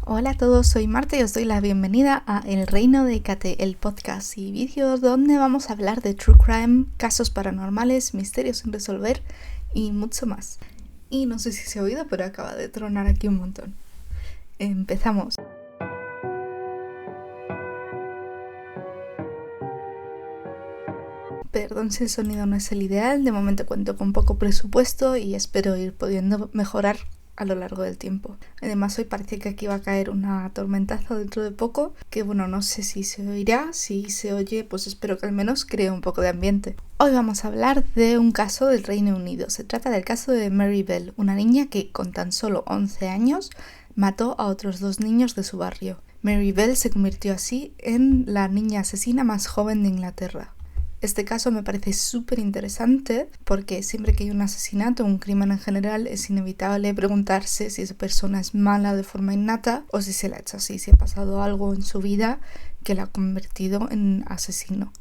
Hola a todos, soy Marta y os doy la bienvenida a El Reino de Kate, el podcast y vídeos donde vamos a hablar de true crime, casos paranormales, misterios sin resolver y mucho más. Y no sé si se ha oído, pero acaba de tronar aquí un montón. Empezamos. Perdón si el sonido no es el ideal, de momento cuento con poco presupuesto y espero ir pudiendo mejorar a lo largo del tiempo. Además hoy parece que aquí va a caer una tormentaza dentro de poco, que bueno, no sé si se oirá, si se oye pues espero que al menos cree un poco de ambiente. Hoy vamos a hablar de un caso del Reino Unido. Se trata del caso de Mary Bell, una niña que con tan solo 11 años mató a otros 2 niños de su barrio. Mary Bell se convirtió así en la niña asesina más joven de Inglaterra. Este caso me parece súper interesante porque siempre que hay un asesinato o un crimen en general es inevitable preguntarse si esa persona es mala de forma innata o si se la ha hecho así, si ha pasado algo en su vida que la ha convertido en asesino.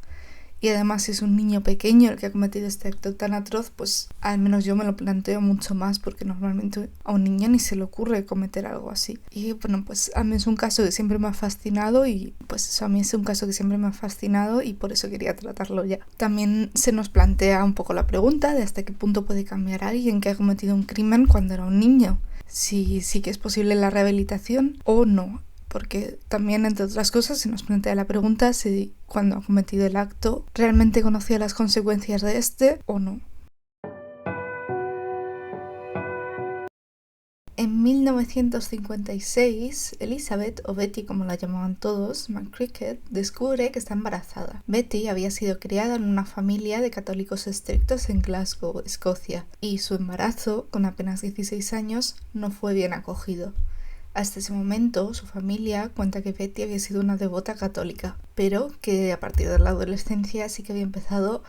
Y además si es un niño pequeño el que ha cometido este acto tan atroz, pues al menos yo me lo planteo mucho más porque normalmente a un niño ni se le ocurre cometer algo así. Y bueno, pues a mí es un caso que siempre me ha fascinado y pues eso, a mí es un caso que siempre me ha fascinado y por eso quería tratarlo ya. También se nos plantea un poco la pregunta de hasta qué punto puede cambiar alguien que ha cometido un crimen cuando era un niño. Si sí que es posible la rehabilitación o no. Porque también, entre otras cosas, se nos plantea la pregunta si cuando ha cometido el acto realmente conocía las consecuencias de este o no. En 1956, Elizabeth, o Betty como la llamaban todos, McCricket, descubre que está embarazada. Betty había sido criada en una familia de católicos estrictos en Glasgow, Escocia, y su embarazo, con apenas 16 años, no fue bien acogido. Hasta ese momento, su familia cuenta que Betty había sido una devota católica, pero que a partir de la adolescencia sí que había empezado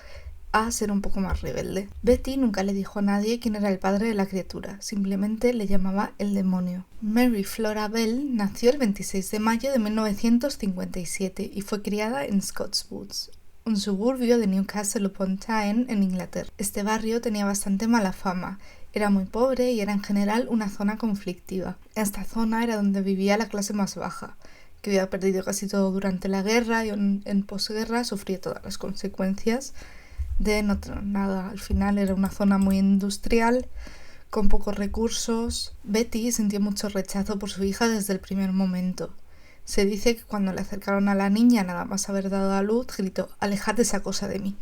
a ser un poco más rebelde. Betty nunca le dijo a nadie quién era el padre de la criatura, simplemente le llamaba el demonio. Mary Flora Bell nació el 26 de mayo de 1957 y fue criada en Scotswoods, un suburbio de Newcastle upon Tyne en Inglaterra. Este barrio tenía bastante mala fama. Era muy pobre y era en general una zona conflictiva. Esta zona era donde vivía la clase más baja, que había perdido casi todo durante la guerra y en posguerra sufría todas las consecuencias de no tener nada. Al final era una zona muy industrial, con pocos recursos. Betty sintió mucho rechazo por su hija desde el primer momento. Se dice que cuando le acercaron a la niña nada más haber dado a luz, gritó: «¡Alejad esa cosa de mí!».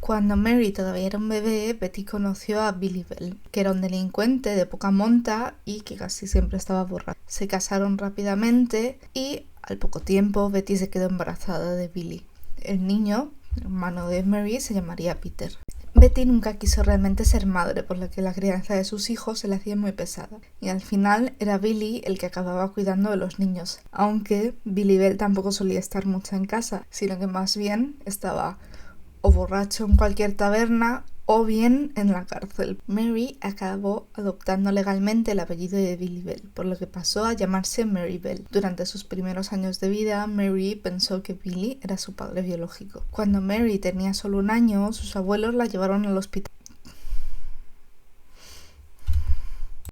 Cuando Mary todavía era un bebé, Betty conoció a Billy Bell, que era un delincuente de poca monta y que casi siempre estaba borracho. Se casaron rápidamente y al poco tiempo Betty se quedó embarazada de Billy. El niño, hermano de Mary, se llamaría Peter. Betty nunca quiso realmente ser madre, por lo que la crianza de sus hijos se le hacía muy pesada. Y al final era Billy el que acababa cuidando de los niños, aunque Billy Bell tampoco solía estar mucho en casa, sino que más bien estaba o borracho en cualquier taberna o bien en la cárcel. Mary acabó adoptando legalmente el apellido de Billy Bell, por lo que pasó a llamarse Mary Bell. Durante sus primeros años de vida, Mary pensó que Billy era su padre biológico. Cuando Mary tenía solo 1 año, sus abuelos la llevaron al hospital.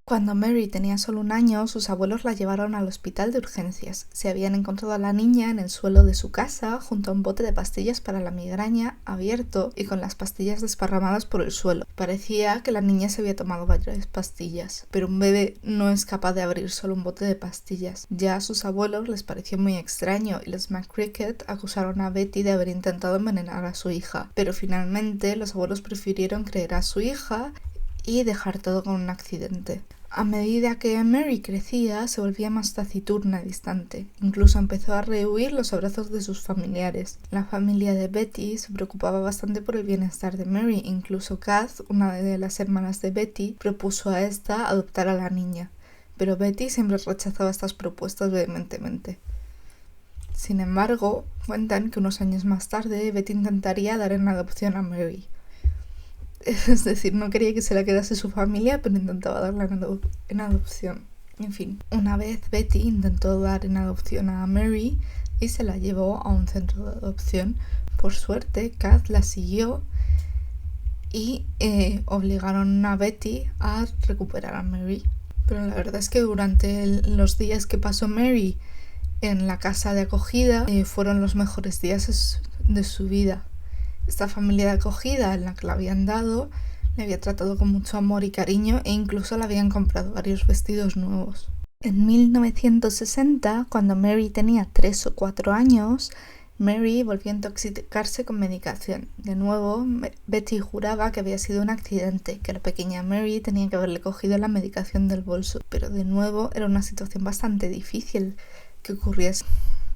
Cuando Mary tenía solo 1 año, sus abuelos la llevaron al hospital de urgencias. Se habían encontrado a la niña en el suelo de su casa, junto a un bote de pastillas para la migraña abierto y con las pastillas desparramadas por el suelo. Parecía que la niña se había tomado varias pastillas, pero un bebé no es capaz de abrir solo un bote de pastillas. Ya a sus abuelos les pareció muy extraño y los McCricket acusaron a Betty de haber intentado envenenar a su hija, pero finalmente los abuelos prefirieron creer a su hija y dejar todo con un accidente. A medida que Mary crecía, se volvía más taciturna y distante. Incluso empezó a rehuir los abrazos de sus familiares. La familia de Betty se preocupaba bastante por el bienestar de Mary. Incluso Kath, una de las hermanas de Betty, propuso a esta adoptar a la niña. Pero Betty siempre rechazaba estas propuestas vehementemente. Sin embargo, cuentan que unos años más tarde Betty intentaría dar en adopción a Mary. Es decir, no quería que se la quedase su familia, pero intentaba darla en adopción. En fin, una vez Betty intentó dar en adopción a Mary y se la llevó a un centro de adopción. Por suerte, Kath la siguió y obligaron a Betty a recuperar a Mary. Pero la verdad es que durante los días que pasó Mary en la casa de acogida fueron los mejores días de su vida. Esta familia de acogida en la que la habían dado le había tratado con mucho amor y cariño e incluso le habían comprado varios vestidos nuevos. En 1960, cuando Mary tenía 3 o 4 años, Mary volvió a intoxicarse con medicación. De nuevo, Betty juraba que había sido un accidente, que la pequeña Mary tenía que haberle cogido la medicación del bolso. Pero de nuevo era una situación bastante difícil que ocurriese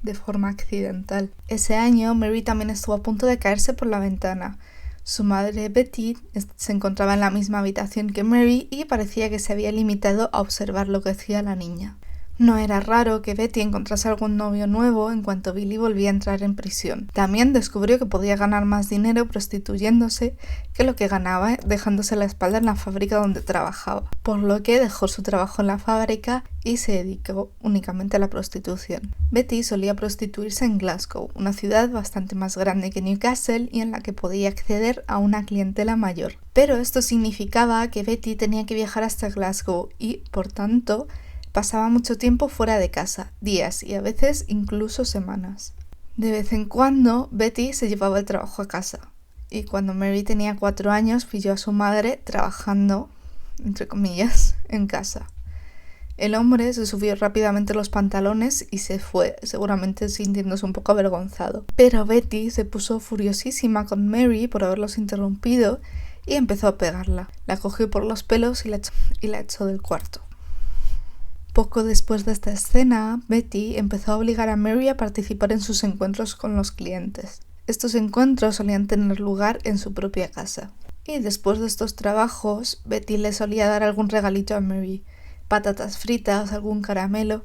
de forma accidental. Ese año, Mary también estuvo a punto de caerse por la ventana. Su madre Betty se encontraba en la misma habitación que Mary y parecía que se había limitado a observar lo que hacía la niña. No era raro que Betty encontrase algún novio nuevo en cuanto Billy volvía a entrar en prisión. También descubrió que podía ganar más dinero prostituyéndose que lo que ganaba dejándose la espalda en la fábrica donde trabajaba, por lo que dejó su trabajo en la fábrica y se dedicó únicamente a la prostitución. Betty solía prostituirse en Glasgow, una ciudad bastante más grande que Newcastle y en la que podía acceder a una clientela mayor. Pero esto significaba que Betty tenía que viajar hasta Glasgow y, por tanto, pasaba mucho tiempo fuera de casa, días y a veces incluso semanas. De vez en cuando, Betty se llevaba el trabajo a casa. Y cuando Mary tenía 4 años, pilló a su madre trabajando, entre comillas, en casa. El hombre se subió rápidamente los pantalones y se fue, seguramente sintiéndose un poco avergonzado. Pero Betty se puso furiosísima con Mary por haberlos interrumpido y empezó a pegarla. La cogió por los pelos y la echó del cuarto. Poco después de esta escena, Betty empezó a obligar a Mary a participar en sus encuentros con los clientes. Estos encuentros solían tener lugar en su propia casa. Y después de estos trabajos, Betty le solía dar algún regalito a Mary, patatas fritas, algún caramelo,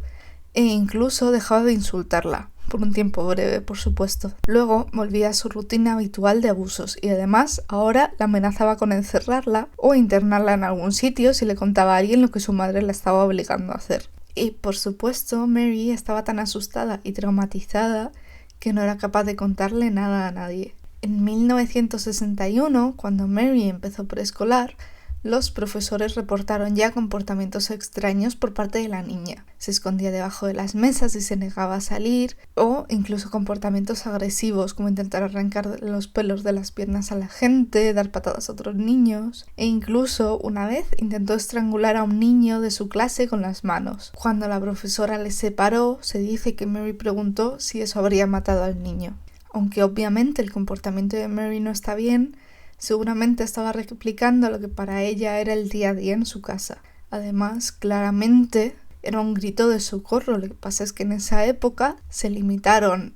e incluso dejaba de insultarla, por un tiempo breve, por supuesto. Luego volvía a su rutina habitual de abusos y además ahora la amenazaba con encerrarla o internarla en algún sitio si le contaba a alguien lo que su madre la estaba obligando a hacer. Y por supuesto Mary estaba tan asustada y traumatizada que no era capaz de contarle nada a nadie. En 1961, cuando Mary empezó preescolar, los profesores reportaron ya comportamientos extraños por parte de la niña. Se escondía debajo de las mesas y se negaba a salir, o incluso comportamientos agresivos como intentar arrancar los pelos de las piernas a la gente, dar patadas a otros niños, e incluso una vez intentó estrangular a un niño de su clase con las manos. Cuando la profesora les separó, se dice que Mary preguntó si eso habría matado al niño. Aunque obviamente el comportamiento de Mary no está bien, seguramente estaba replicando lo que para ella era el día a día en su casa. Además, claramente era un grito de socorro. Lo que pasa es que en esa época se limitaron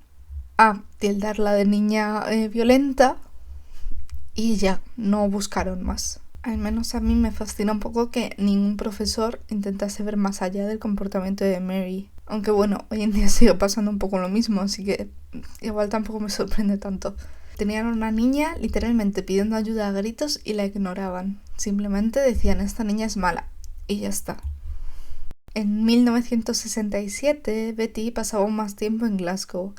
a tildarla de niña violenta y ya, no buscaron más. Al menos a mí me fascina un poco que ningún profesor intentase ver más allá del comportamiento de Mary. Aunque bueno, hoy en día sigue pasando un poco lo mismo, así que igual tampoco me sorprende tanto. Tenían una niña literalmente pidiendo ayuda a gritos y la ignoraban. Simplemente decían, esta niña es mala. Y ya está. En 1967, Betty pasaba aún más tiempo en Glasgow.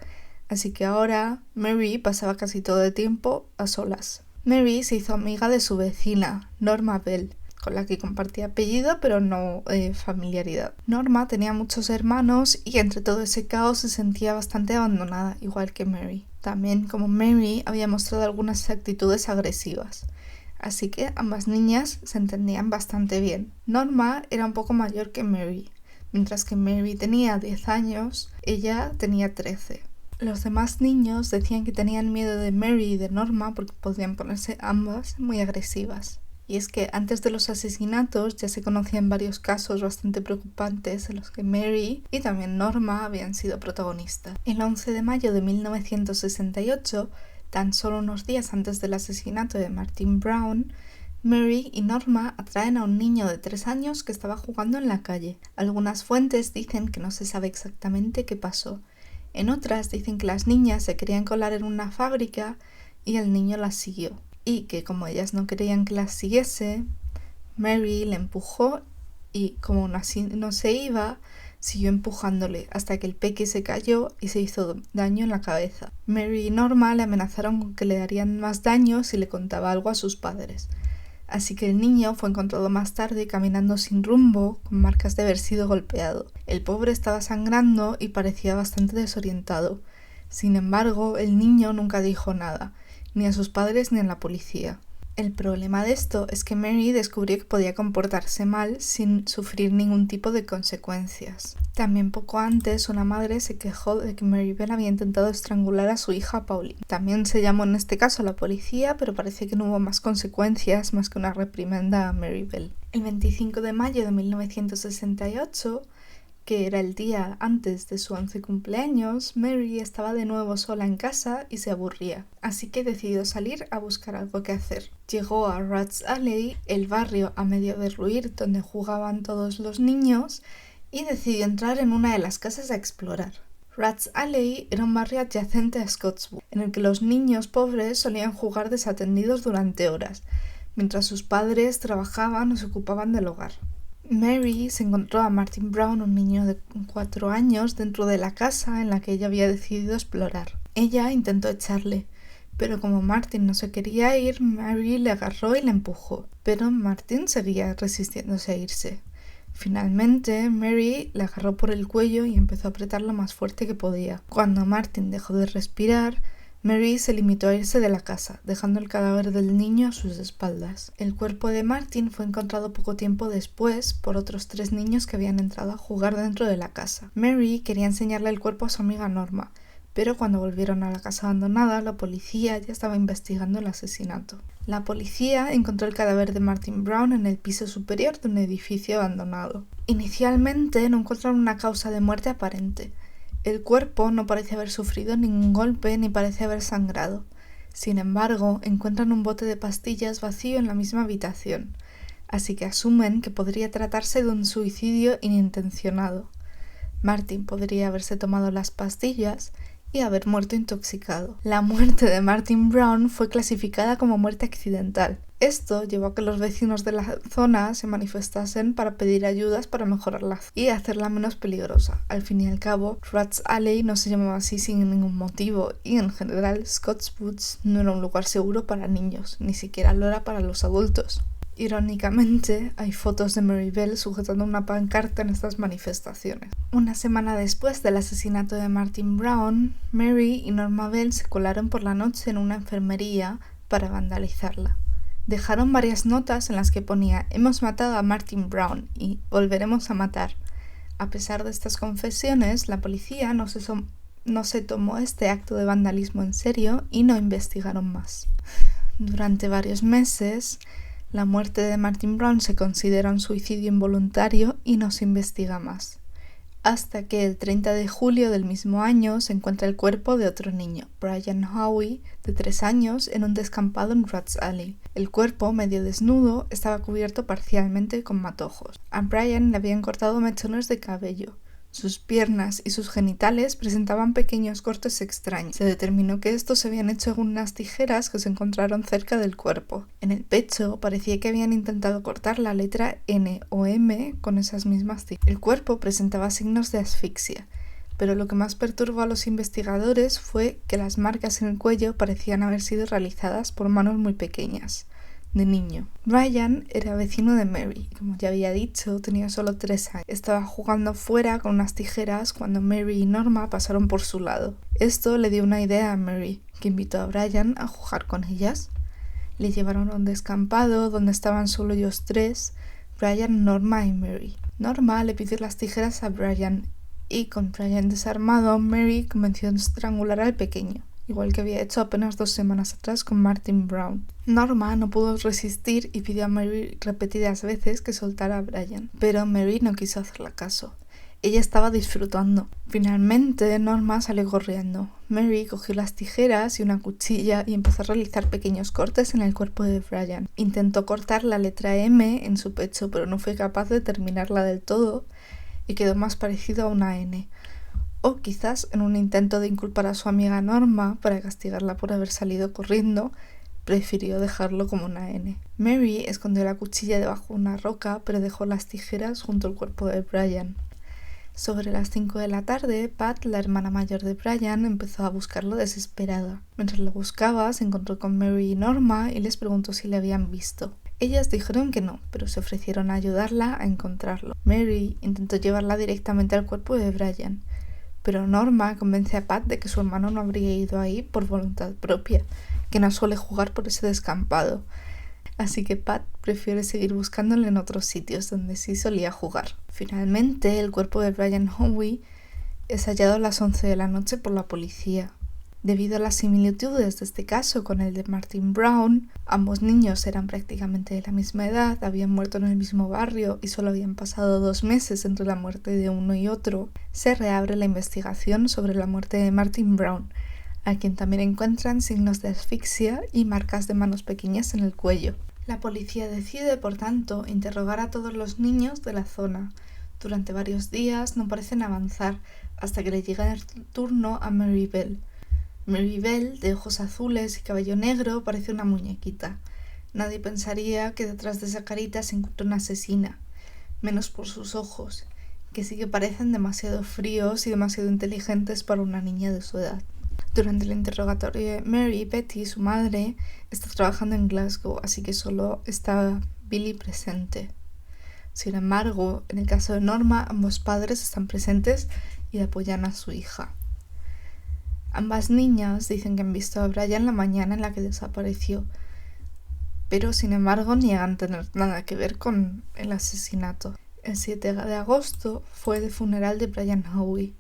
Así que ahora Mary pasaba casi todo el tiempo a solas. Mary se hizo amiga de su vecina, Norma Bell, con la que compartía apellido pero no familiaridad. Norma tenía muchos hermanos y entre todo ese caos se sentía bastante abandonada, igual que Mary. También, como Mary, había mostrado algunas actitudes agresivas, así que ambas niñas se entendían bastante bien. Norma era un poco mayor que Mary, mientras que Mary tenía 10 años, ella tenía 13. Los demás niños decían que tenían miedo de Mary y de Norma porque podían ponerse ambas muy agresivas. Y es que antes de los asesinatos ya se conocían varios casos bastante preocupantes en los que Mary y también Norma habían sido protagonistas. El 11 de mayo de 1968, tan solo unos días antes del asesinato de Martin Brown, Mary y Norma atraen a un niño de 3 años que estaba jugando en la calle. Algunas fuentes dicen que no se sabe exactamente qué pasó. En otras dicen que las niñas se querían colar en una fábrica y el niño las siguió. Y que como ellas no querían que las siguiese, Mary le empujó y como aún así no se iba, siguió empujándole hasta que el peque se cayó y se hizo daño en la cabeza. Mary y Norma le amenazaron con que le darían más daño si le contaba algo a sus padres. Así que el niño fue encontrado más tarde caminando sin rumbo, con marcas de haber sido golpeado. El pobre estaba sangrando y parecía bastante desorientado. Sin embargo, el niño nunca dijo nada, ni a sus padres ni a la policía. El problema de esto es que Mary descubrió que podía comportarse mal sin sufrir ningún tipo de consecuencias. También poco antes, una madre se quejó de que Marybelle había intentado estrangular a su hija Pauline. También se llamó en este caso a la policía, pero parece que no hubo más consecuencias más que una reprimenda a Marybelle. El 25 de mayo de 1968, que era el día antes de su 11 cumpleaños, Mary estaba de nuevo sola en casa y se aburría, así que decidió salir a buscar algo que hacer. Llegó a Rats Alley, el barrio a medio derruir donde jugaban todos los niños, y decidió entrar en una de las casas a explorar. Rats Alley era un barrio adyacente a Scottswood, en el que los niños pobres solían jugar desatendidos durante horas, mientras sus padres trabajaban o se ocupaban del hogar. Mary se encontró a Martin Brown, un niño de 4 años, dentro de la casa en la que ella había decidido explorar. Ella intentó echarle, pero como Martin no se quería ir, Mary le agarró y le empujó, pero Martin seguía resistiéndose a irse. Finalmente, Mary le agarró por el cuello y empezó a apretarlo más fuerte que podía. Cuando Martin dejó de respirar, Mary se limitó a irse de la casa, dejando el cadáver del niño a sus espaldas. El cuerpo de Martin fue encontrado poco tiempo después por otros 3 niños que habían entrado a jugar dentro de la casa. Mary quería enseñarle el cuerpo a su amiga Norma, pero cuando volvieron a la casa abandonada, la policía ya estaba investigando el asesinato. La policía encontró el cadáver de Martin Brown en el piso superior de un edificio abandonado. Inicialmente no encontraron una causa de muerte aparente. El cuerpo no parece haber sufrido ningún golpe ni parece haber sangrado. Sin embargo, encuentran un bote de pastillas vacío en la misma habitación, así que asumen que podría tratarse de un suicidio inintencionado. Martin podría haberse tomado las pastillas y haber muerto intoxicado. La muerte de Martin Brown fue clasificada como muerte accidental. Esto llevó a que los vecinos de la zona se manifestasen para pedir ayudas para mejorarla y hacerla menos peligrosa. Al fin y al cabo, Rats Alley no se llamaba así sin ningún motivo y en general Scottswood no era un lugar seguro para niños, ni siquiera lo era para los adultos. Irónicamente, hay fotos de Marybelle sujetando una pancarta en estas manifestaciones. Una semana después del asesinato de Martin Brown, Mary y Norma Bell se colaron por la noche en una enfermería para vandalizarla. Dejaron varias notas en las que ponía «Hemos matado a Martin Brown» y «Volveremos a matar». A pesar de estas confesiones, la policía no se tomó este acto de vandalismo en serio y no investigaron más. Durante varios meses, la muerte de Martin Brown se considera un suicidio involuntario y no se investiga más, hasta que el 30 de julio del mismo año se encuentra el cuerpo de otro niño, Brian Howie, de 3 años, en un descampado en Rats Alley. El cuerpo, medio desnudo, estaba cubierto parcialmente con matojos. A Brian le habían cortado mechones de cabello. Sus piernas y sus genitales presentaban pequeños cortes extraños. Se determinó que estos se habían hecho con unas tijeras que se encontraron cerca del cuerpo. En el pecho parecía que habían intentado cortar la letra N o M con esas mismas tijeras. El cuerpo presentaba signos de asfixia, pero lo que más perturbó a los investigadores fue que las marcas en el cuello parecían haber sido realizadas por manos muy pequeñas, de niño. Brian era vecino de Mary, como ya había dicho, tenía solo 3 años. Estaba jugando fuera con unas tijeras cuando Mary y Norma pasaron por su lado. Esto le dio una idea a Mary, que invitó a Brian a jugar con ellas. Le llevaron a un descampado donde estaban solo ellos 3, Brian, Norma y Mary. Norma le pidió las tijeras a Brian y con Brian desarmado, Mary comenzó a estrangular al pequeño, igual que había hecho apenas 2 semanas atrás con Martin Brown. Norma no pudo resistir y pidió a Mary repetidas veces que soltara a Brian, pero Mary no quiso hacerle caso. Ella estaba disfrutando. Finalmente, Norma salió corriendo. Mary cogió las tijeras y una cuchilla y empezó a realizar pequeños cortes en el cuerpo de Brian. Intentó cortar la letra M en su pecho, pero no fue capaz de terminarla del todo y quedó más parecido a una N. O quizás en un intento de inculpar a su amiga Norma para castigarla por haber salido corriendo, prefirió dejarlo como una N. Mary escondió la cuchilla debajo de una roca, pero dejó las tijeras junto al cuerpo de Brian. Sobre las 5 de la tarde, Pat, la hermana mayor de Brian, empezó a buscarlo desesperada. Mientras lo buscaba, se encontró con Mary y Norma y les preguntó si le habían visto. Ellas dijeron que no, pero se ofrecieron a ayudarla a encontrarlo. Mary intentó llevarla directamente al cuerpo de Brian, pero Norma convence a Pat de que su hermano no habría ido ahí por voluntad propia, que no suele jugar por ese descampado. Así que Pat prefiere seguir buscándole en otros sitios donde sí solía jugar. Finalmente, el cuerpo de Brian Howie es hallado a las 11 de la noche por la policía. Debido a las similitudes de este caso con el de Martin Brown, ambos niños eran prácticamente de la misma edad, habían muerto en el mismo barrio y solo habían pasado 2 meses entre la muerte de uno y otro, se reabre la investigación sobre la muerte de Martin Brown, a quien también encuentran signos de asfixia y marcas de manos pequeñas en el cuello. La policía decide, por tanto, interrogar a todos los niños de la zona. Durante varios días no parecen avanzar, hasta que le llega el turno a Mary Bell. Mary Bell, de ojos azules y cabello negro, parece una muñequita. Nadie pensaría que detrás de esa carita se encuentra una asesina, menos por sus ojos, que sí que parecen demasiado fríos y demasiado inteligentes para una niña de su edad. Durante el interrogatorio de Mary, Betty, su madre, está trabajando en Glasgow, así que solo está Billy presente. Sin embargo, en el caso de Norma, ambos padres están presentes y apoyan a su hija. Ambas niñas dicen que han visto a Brian la mañana en la que desapareció, pero sin embargo niegan tener nada que ver con el asesinato. El 7 de agosto fue el funeral de Brian Howie.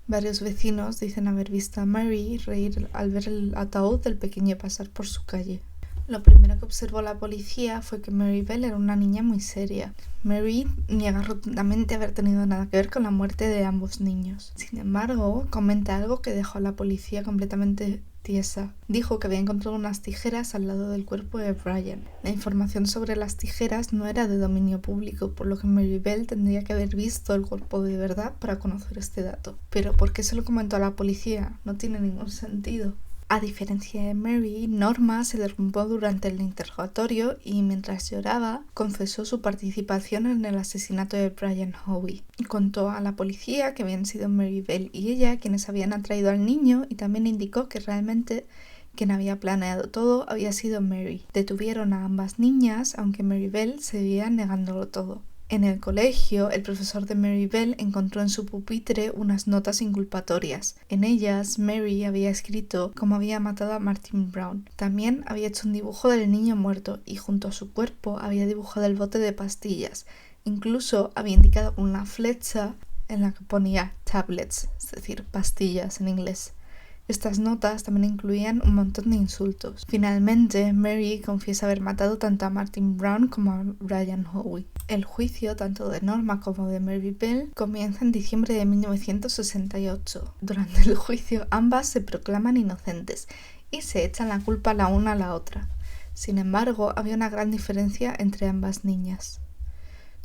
Varios vecinos dicen haber visto a Mary reír al ver el ataúd del pequeño pasar por su calle. Lo primero que observó la policía fue que Mary Bell era una niña muy seria. Mary niega rotundamente haber tenido nada que ver con la muerte de ambos niños. Sin embargo, comenta algo que dejó a la policía completamente tiesa. Dijo que había encontrado unas tijeras al lado del cuerpo de Brian. La información sobre las tijeras no era de dominio público, por lo que Mary Bell tendría que haber visto el cuerpo de verdad para conocer este dato. Pero ¿por qué se lo comentó a la policía? No tiene ningún sentido. A diferencia de Mary, Norma se derrumbó durante el interrogatorio y mientras lloraba confesó su participación en el asesinato de Brian Howie. Contó a la policía que habían sido Mary Bell y ella quienes habían atraído al niño y también indicó que realmente quien había planeado todo había sido Mary. Detuvieron a ambas niñas, aunque Mary Bell seguía negándolo todo. En el colegio, el profesor de Mary Bell encontró en su pupitre unas notas inculpatorias. En ellas, Mary había escrito cómo había matado a Martin Brown. También había hecho un dibujo del niño muerto y junto a su cuerpo había dibujado el bote de pastillas. Incluso había indicado con una flecha en la que ponía tablets, es decir, pastillas en inglés. Estas notas también incluían un montón de insultos. Finalmente, Mary confiesa haber matado tanto a Martin Brown como a Brian Howie. El juicio, tanto de Norma como de Mary Bell, comienza en diciembre de 1968. Durante el juicio, ambas se proclaman inocentes y se echan la culpa la una a la otra. Sin embargo, había una gran diferencia entre ambas niñas.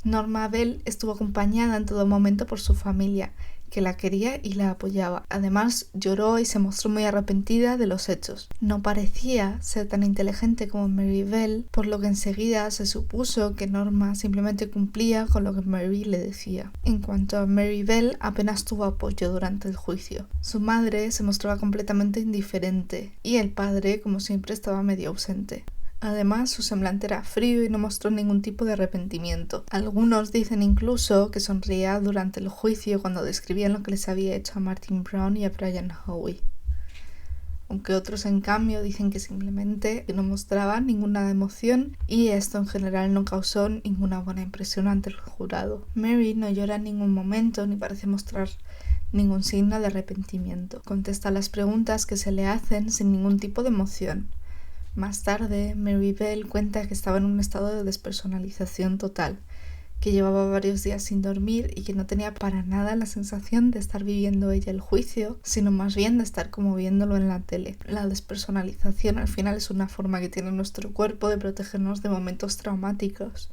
Norma Bell estuvo acompañada en todo momento por su familia, que la quería y la apoyaba. Además, lloró y se mostró muy arrepentida de los hechos. No parecía ser tan inteligente como Mary Bell, por lo que enseguida se supuso que Norma simplemente cumplía con lo que Mary le decía. En cuanto a Mary Bell, apenas tuvo apoyo durante el juicio. Su madre se mostraba completamente indiferente y el padre, como siempre, estaba medio ausente. Además, su semblante era frío y no mostró ningún tipo de arrepentimiento. Algunos dicen incluso que sonreía durante el juicio cuando describían lo que les había hecho a Martin Brown y a Brian Howie. Aunque otros, en cambio, dicen que simplemente no mostraba ninguna emoción y esto en general no causó ninguna buena impresión ante el jurado. Mary no llora en ningún momento ni parece mostrar ningún signo de arrepentimiento. Contesta las preguntas que se le hacen sin ningún tipo de emoción. Más tarde, Mary Bell cuenta que estaba en un estado de despersonalización total, que llevaba varios días sin dormir y que no tenía para nada la sensación de estar viviendo ella el juicio, sino más bien de estar como viéndolo en la tele. La despersonalización al final es una forma que tiene nuestro cuerpo de protegernos de momentos traumáticos.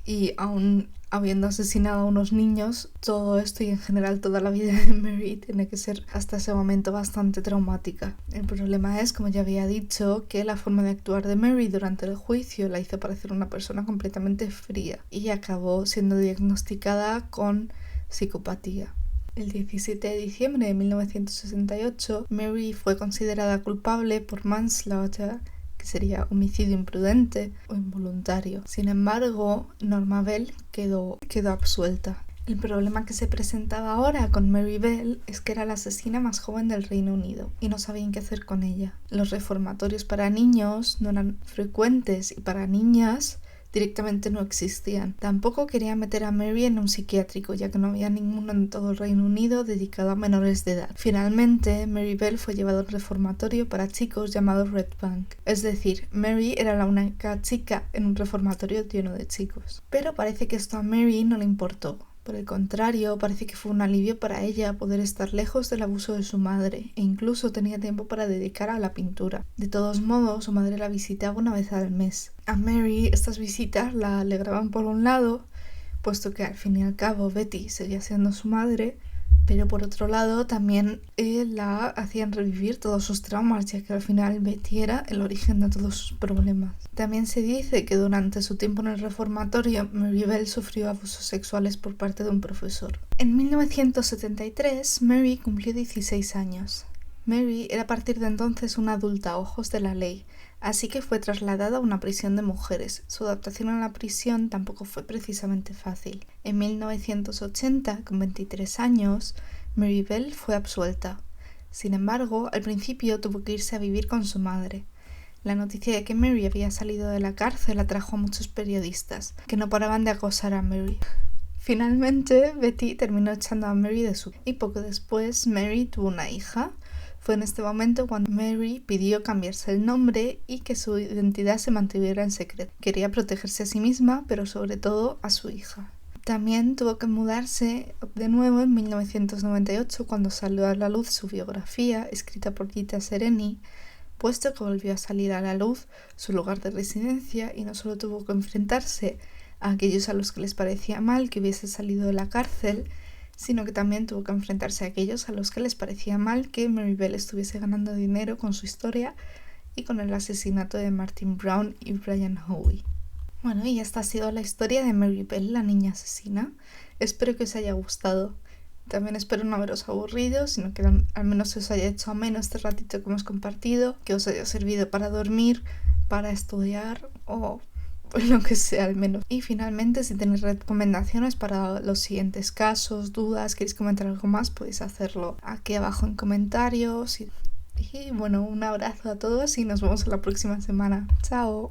Y aún habiendo asesinado a unos niños, todo esto y en general toda la vida de Mary tiene que ser hasta ese momento bastante traumática. El problema es, como ya había dicho, que la forma de actuar de Mary durante el juicio la hizo parecer una persona completamente fría y acabó siendo diagnosticada con psicopatía. El 17 de diciembre de 1968, Mary fue considerada culpable por manslaughter que sería homicidio imprudente o involuntario. Sin embargo, Norma Bell quedó absuelta. El problema que se presentaba ahora con Mary Bell es que era la asesina más joven del Reino Unido y no sabían qué hacer con ella. Los reformatorios para niños no eran frecuentes y para niñas directamente no existían. Tampoco querían meter a Mary en un psiquiátrico, ya que no había ninguno en todo el Reino Unido dedicado a menores de edad. Finalmente, Mary Bell fue llevada a un reformatorio para chicos llamado Red Bank. Es decir, Mary era la única chica en un reformatorio lleno de chicos. Pero parece que esto a Mary no le importó. Por el contrario, parece que fue un alivio para ella poder estar lejos del abuso de su madre e incluso tenía tiempo para dedicar a la pintura. De todos modos, su madre la visitaba una vez al mes. A Mary estas visitas la alegraban por un lado, puesto que al fin y al cabo Betty seguía siendo su madre, pero por otro lado también la hacían revivir todos sus traumas, ya que al final Betty era el origen de todos sus problemas. También se dice que durante su tiempo en el reformatorio, Mary Bell sufrió abusos sexuales por parte de un profesor. En 1973, Mary cumplió 16 años. Mary era a partir de entonces una adulta a ojos de la ley, así que fue trasladada a una prisión de mujeres. Su adaptación a la prisión tampoco fue precisamente fácil. En 1980, con 23 años, Mary Bell fue absuelta. Sin embargo, al principio tuvo que irse a vivir con su madre. La noticia de que Mary había salido de la cárcel atrajo a muchos periodistas, que no paraban de acosar a Mary. Finalmente, Betty terminó echando a Mary de su casa y poco después Mary tuvo una hija. Fue en este momento cuando Mary pidió cambiarse el nombre y que su identidad se mantuviera en secreto. Quería protegerse a sí misma, pero sobre todo a su hija. También tuvo que mudarse de nuevo en 1998 cuando salió a la luz su biografía, escrita por Gita Sereni, puesto que volvió a salir a la luz su lugar de residencia y no solo tuvo que enfrentarse a aquellos a los que les parecía mal que hubiese salido de la cárcel, sino que también tuvo que enfrentarse a aquellos a los que les parecía mal que Mary Bell estuviese ganando dinero con su historia y con el asesinato de Martin Brown y Brian Howie. Bueno, y esta ha sido la historia de Mary Bell, la niña asesina. Espero que os haya gustado. También espero no haberos aburrido, sino que al menos os haya hecho ameno este ratito que hemos compartido, que os haya servido para dormir, para estudiar o lo que sea al menos. Y finalmente, si tenéis recomendaciones para los siguientes casos, dudas, queréis comentar algo más, podéis hacerlo aquí abajo en comentarios. Y bueno, un abrazo a todos y nos vemos la próxima semana. ¡Chao!